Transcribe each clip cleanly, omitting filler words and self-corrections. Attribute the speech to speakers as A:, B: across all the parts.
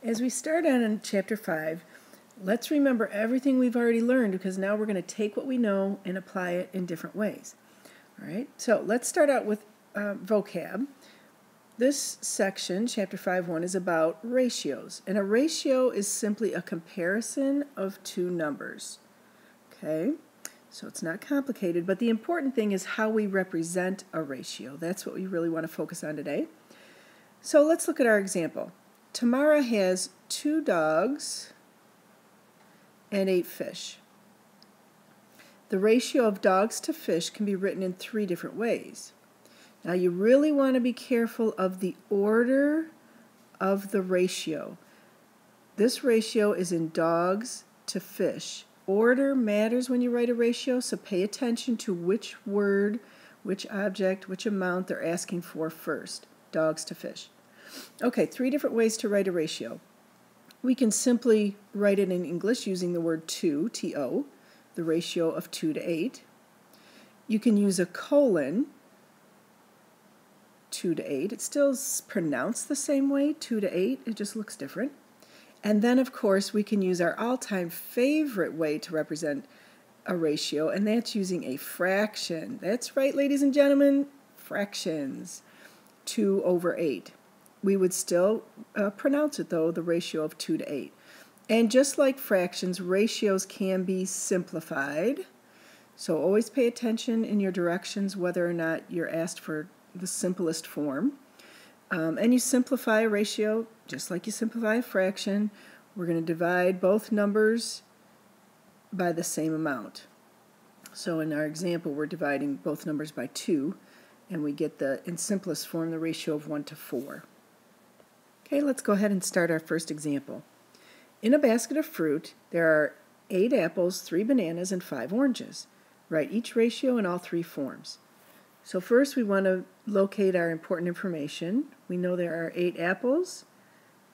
A: As we start on in Chapter 5, let's remember everything we've already learned, because now we're going to take what we know and apply it in different ways. All right, so let's start out with vocab. This section, Chapter 5.1, is about ratios. And a ratio is simply a comparison of two numbers. Okay, so it's not complicated, but the important thing is how we represent a ratio. That's what we really want to focus on today. So let's look at our example. Tamara has 2 dogs and 8 fish. The ratio of dogs to fish can be written in 3 different ways. Now you really want to be careful of the order of the ratio. This ratio is in dogs to fish. Order matters when you write a ratio, so pay attention to which word, which object, which amount they're asking for first. Dogs to fish. Okay, 3 different ways to write a ratio. We can simply write it in English using the word 2, T-O, the ratio of 2 to 8. You can use a colon, 2 to 8. It still is pronounced the same way, 2 to 8. It just looks different. And then, of course, we can use our all-time favorite way to represent a ratio, and that's using a fraction. That's right, ladies and gentlemen, fractions, 2 over 8. We would still pronounce it, though, the ratio of 2 to 8. And just like fractions, ratios can be simplified. So always pay attention in your directions whether or not you're asked for the simplest form. And you simplify a ratio just like you simplify a fraction. We're going to divide both numbers by the same amount. So in our example, we're dividing both numbers by 2, and we get in simplest form, the ratio of 1 to 4. Okay, let's go ahead and start our first example. In a basket of fruit, there are 8 apples, 3 bananas, and 5 oranges. Write each ratio in all 3 forms. So first we want to locate our important information. We know there are 8 apples,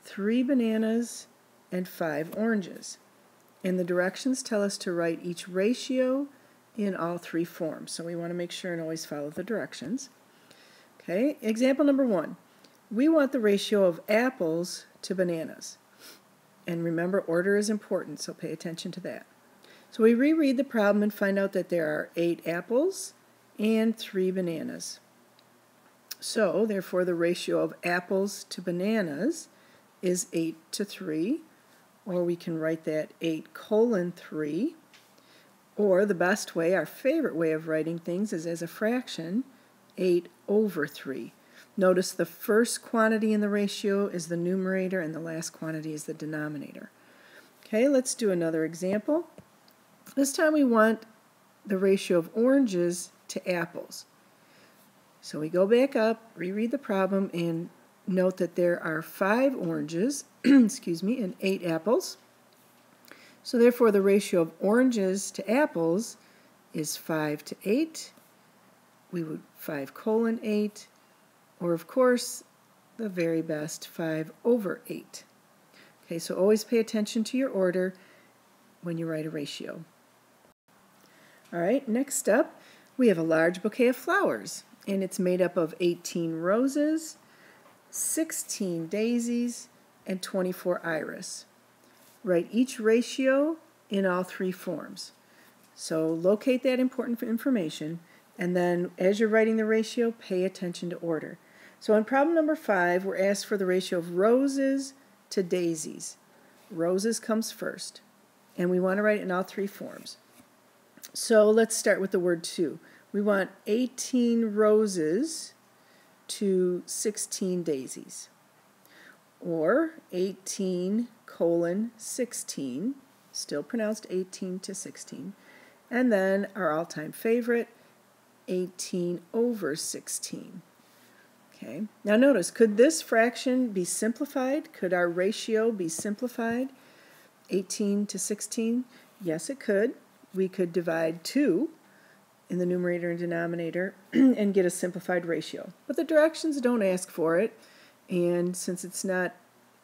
A: 3 bananas, and 5 oranges. And the directions tell us to write each ratio in all 3 forms. So we want to make sure and always follow the directions. Okay, example number 1. We want the ratio of apples to bananas. And remember, order is important, so pay attention to that. So we reread the problem and find out that there are 8 apples and 3 bananas. So, therefore, the ratio of apples to bananas is 8 to 3, or we can write that 8 colon 3, or the best way, our favorite way of writing things, is as a fraction, 8 over 3. Notice the first quantity in the ratio is the numerator and the last quantity is the denominator. Okay, let's do another example. This time we want the ratio of oranges to apples. So we go back up, reread the problem, and note that there are 5 oranges, excuse me, and 8 apples. So therefore the ratio of oranges to apples is 5 to 8. We would 5 colon 8. Or, of course, the very best, 5 over 8. Okay, so always pay attention to your order when you write a ratio. All right, next up, we have a large bouquet of flowers, and it's made up of 18 roses, 16 daisies, and 24 iris. Write each ratio in all 3 forms. So locate that important information, and then as you're writing the ratio, pay attention to order. So in problem number 5, we're asked for the ratio of roses to daisies. Roses comes first, and we want to write it in all 3 forms. So let's start with the word 2. We want 18 roses to 16 daisies, or 18 colon 16, still pronounced 18 to 16, and then our all-time favorite, 18 over 16. Okay. Now notice, could this fraction be simplified? Could our ratio be simplified? 18 to 16? Yes, it could. We could divide 2 in the numerator and denominator and get a simplified ratio. But the directions don't ask for it, and since it's not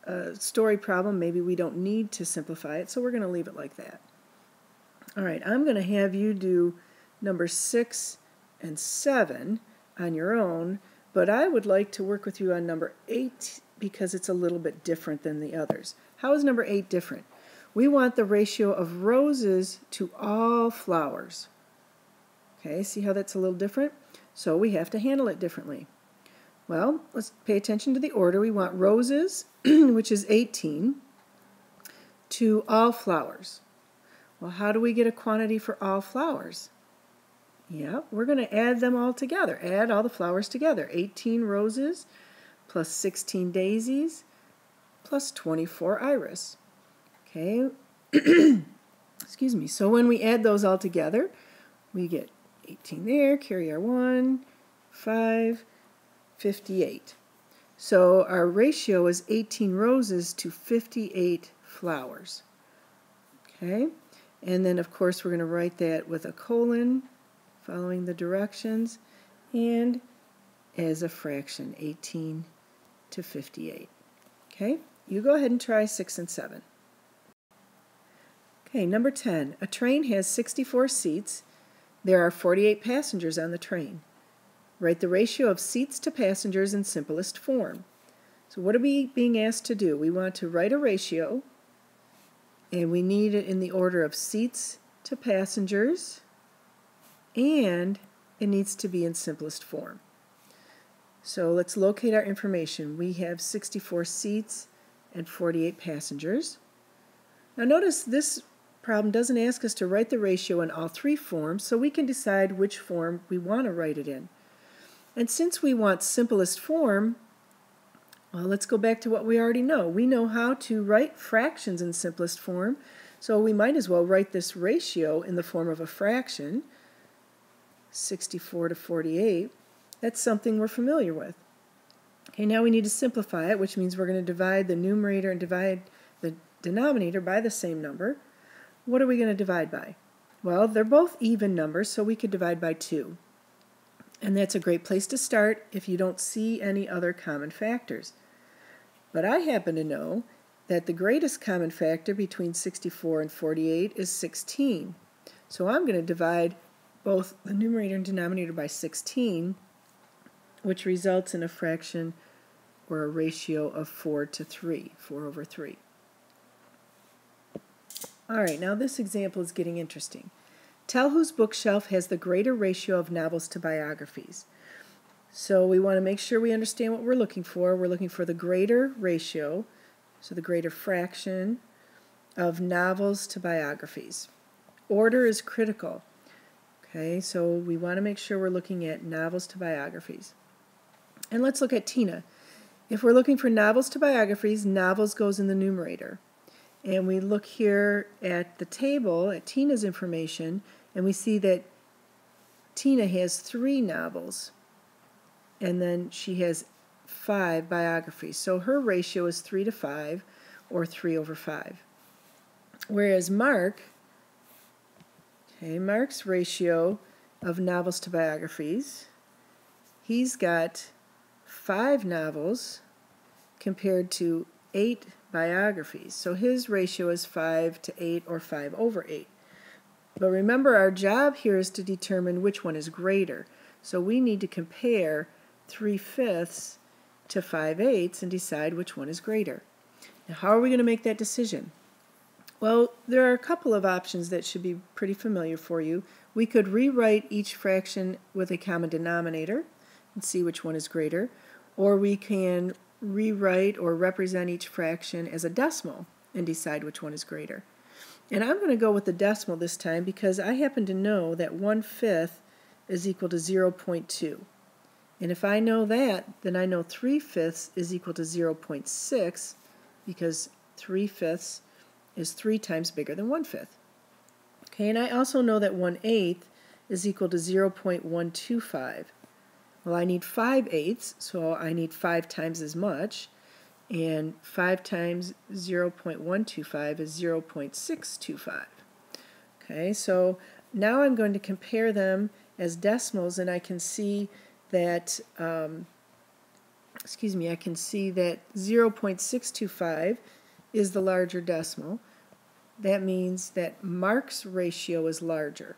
A: a story problem, maybe we don't need to simplify it, so we're going to leave it like that. All right, I'm going to have you do number 6 and 7 on your own, but I would like to work with you on number 8 because it's a little bit different than the others. How is number 8 different? We want the ratio of roses to all flowers. Okay, see how that's a little different? So we have to handle it differently. Well, let's pay attention to the order. We want roses, which is 18, to all flowers. Well, how do we get a quantity for all flowers? Yeah, we're going to add them all together. Add all the flowers together. 18 roses plus 16 daisies plus 24 iris. Okay, excuse me. So when we add those all together, we get 18 there, carry our 1, 5, 58. So our ratio is 18 roses to 58 flowers. Okay, and then of course we're going to write that with a colon, following the directions, and as a fraction, 18 to 58. Okay, you go ahead and try 6 and 7. Okay, number 10. A train has 64 seats. There are 48 passengers on the train. Write the ratio of seats to passengers in simplest form. So what are we being asked to do? We want to write a ratio, and we need it in the order of seats to passengers, and it needs to be in simplest form. So let's locate our information. We have 64 seats and 48 passengers. Now notice this problem doesn't ask us to write the ratio in all 3 forms, so we can decide which form we want to write it in. And since we want simplest form, well, let's go back to what we already know. We know how to write fractions in simplest form, so we might as well write this ratio in the form of a fraction, 64 to 48. That's something we're familiar with. Okay, now we need to simplify it, which means we're going to divide the numerator and divide the denominator by the same number. What are we going to divide by? Well, they're both even numbers, so we could divide by 2. And that's a great place to start if you don't see any other common factors. But I happen to know that the greatest common factor between 64 and 48 is 16. So I'm going to divide both the numerator and denominator by 16, which results in a fraction or a ratio of 4 to 3, 4 over 3. All right, now this example is getting interesting. Tell whose bookshelf has the greater ratio of novels to biographies. So we want to make sure we understand what we're looking for. We're looking for the greater ratio, so the greater fraction of novels to biographies. Order is critical. Okay, so we want to make sure we're looking at novels to biographies. And let's look at Tina. If we're looking for novels to biographies, novels goes in the numerator. And we look here at the table, at Tina's information, and we see that Tina has 3 novels, and then she has 5 biographies. So her ratio is 3 to 5, or 3 over 5. Whereas Mark, okay, Mark's ratio of novels to biographies, he's got 5 novels compared to 8 biographies. So his ratio is 5 to 8, or 5 over 8. But remember, our job here is to determine which one is greater. So we need to compare 3/5 to 5/8 and decide which one is greater. Now, how are we going to make that decision? Well, there are a couple of options that should be pretty familiar for you. We could rewrite each fraction with a common denominator and see which one is greater, or we can rewrite or represent each fraction as a decimal and decide which one is greater. And I'm going to go with the decimal this time because I happen to know that 1/5 is equal to 0.2. And if I know that, then I know 3/5 is equal to 0.6 because 3/5 is 3 times bigger than 1/5. Okay, and I also know that 1/8 is equal to 0.125. Well, I need 5/8, so I need 5 times as much, and 5 times 0.125 is 0.625. Okay, so now I'm going to compare them as decimals, and I can see that, I can see that 0.625 is the larger decimal. That means that Mark's ratio is larger.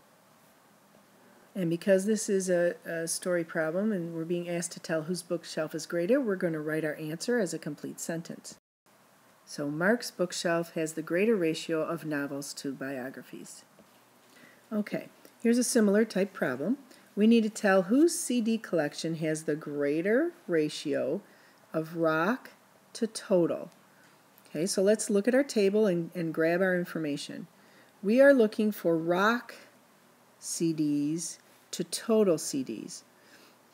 A: And because this is a story problem and we're being asked to tell whose bookshelf is greater, we're going to write our answer as a complete sentence. So Mark's bookshelf has the greater ratio of novels to biographies. Okay, here's a similar type problem. We need to tell whose CD collection has the greater ratio of rock to total. Okay, so let's look at our table and grab our information. We are looking for rock CDs to total CDs.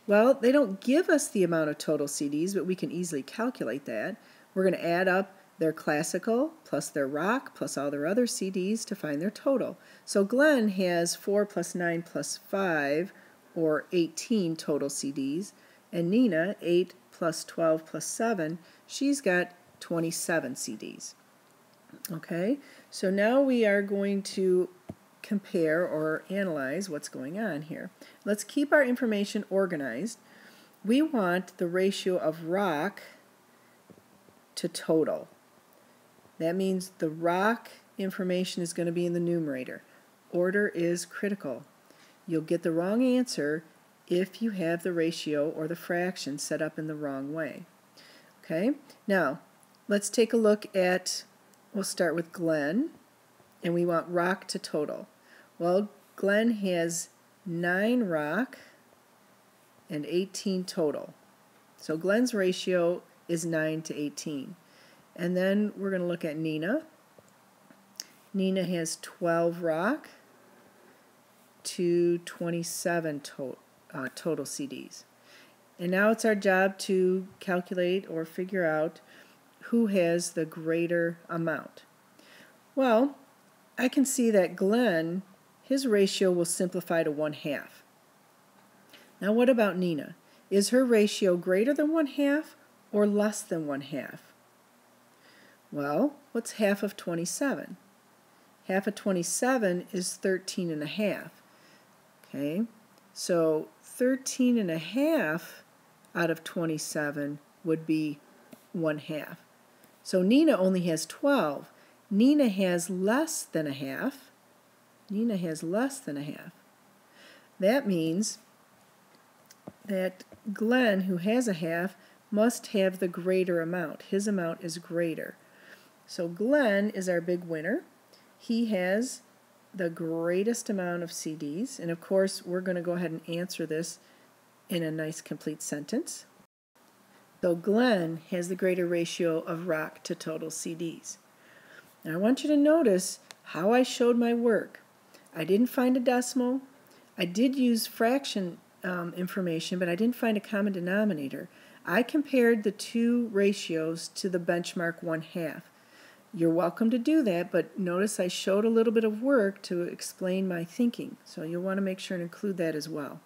A: Well, they don't give us the amount of total CDs, but we can easily calculate that. We're going to add up their classical plus their rock plus all their other CDs to find their total. So Glenn has 4 plus 9 plus 5, or 18 total CDs, and Nina, 8 plus 12 plus 7, she's got 27 CDs. Okay, so now we are going to compare or analyze what's going on here. Let's keep our information organized. We want the ratio of rock to total. That means the rock information is going to be in the numerator. Order is critical. You'll get the wrong answer if you have the ratio or the fraction set up in the wrong way. Okay, now let's take a look at, we'll start with Glenn, and we want rock to total. Well, Glenn has 9 rock and 18 total. So Glenn's ratio is 9 to 18. And then we're going to look at Nina. Nina has 12 rock to 27 total CDs. And now it's our job to calculate or figure out who has the greater amount. Well, I can see that Glenn, his ratio will simplify to 1/2. Now what about Nina? Is her ratio greater than 1/2 or less than 1/2? Well, what's half of 27? Half of 27 is 13.5. Okay, so 13.5 out of 27 would be 1/2. So Nina only has 12. Nina has less than a half. Nina has less than a half. That means that Glenn, who has a half, must have the greater amount. His amount is greater. So Glenn is our big winner. He has the greatest amount of CDs, and of course we're going to go ahead and answer this in a nice complete sentence. So Glenn has the greater ratio of rock to total CDs. Now I want you to notice how I showed my work. I didn't find a decimal. I did use fraction information, but I didn't find a common denominator. I compared the two ratios to the benchmark 1/2. You're welcome to do that, but notice I showed a little bit of work to explain my thinking, so you'll want to make sure and include that as well.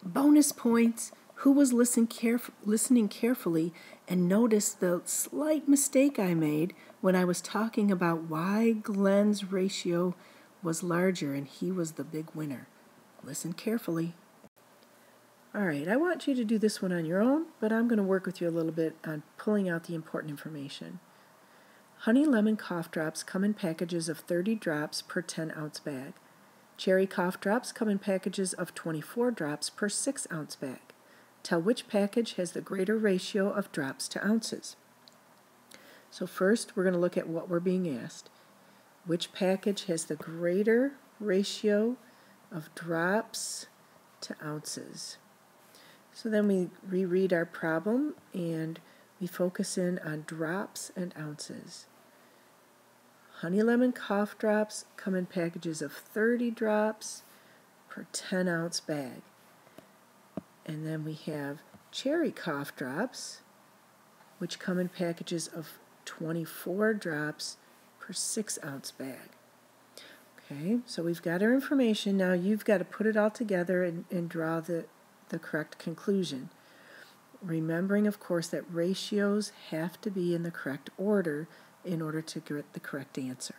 A: Bonus points. Who was listening carefully and noticed the slight mistake I made when I was talking about why Glenn's ratio was larger and he was the big winner? Listen carefully. All right, I want you to do this one on your own, but I'm going to work with you a little bit on pulling out the important information. Honey lemon cough drops come in packages of 30 drops per 10-ounce bag. Cherry cough drops come in packages of 24 drops per 6-ounce bag. Tell which package has the greater ratio of drops to ounces. So first, we're going to look at what we're being asked. Which package has the greater ratio of drops to ounces? So then we reread our problem and we focus in on drops and ounces. Honey lemon cough drops come in packages of 30 drops per 10-ounce bag. And then we have cherry cough drops, which come in packages of 24 drops per 6-ounce bag. Okay, so we've got our information. Now you've got to put it all together and draw the correct conclusion. Remembering, of course, that ratios have to be in the correct order in order to get the correct answer.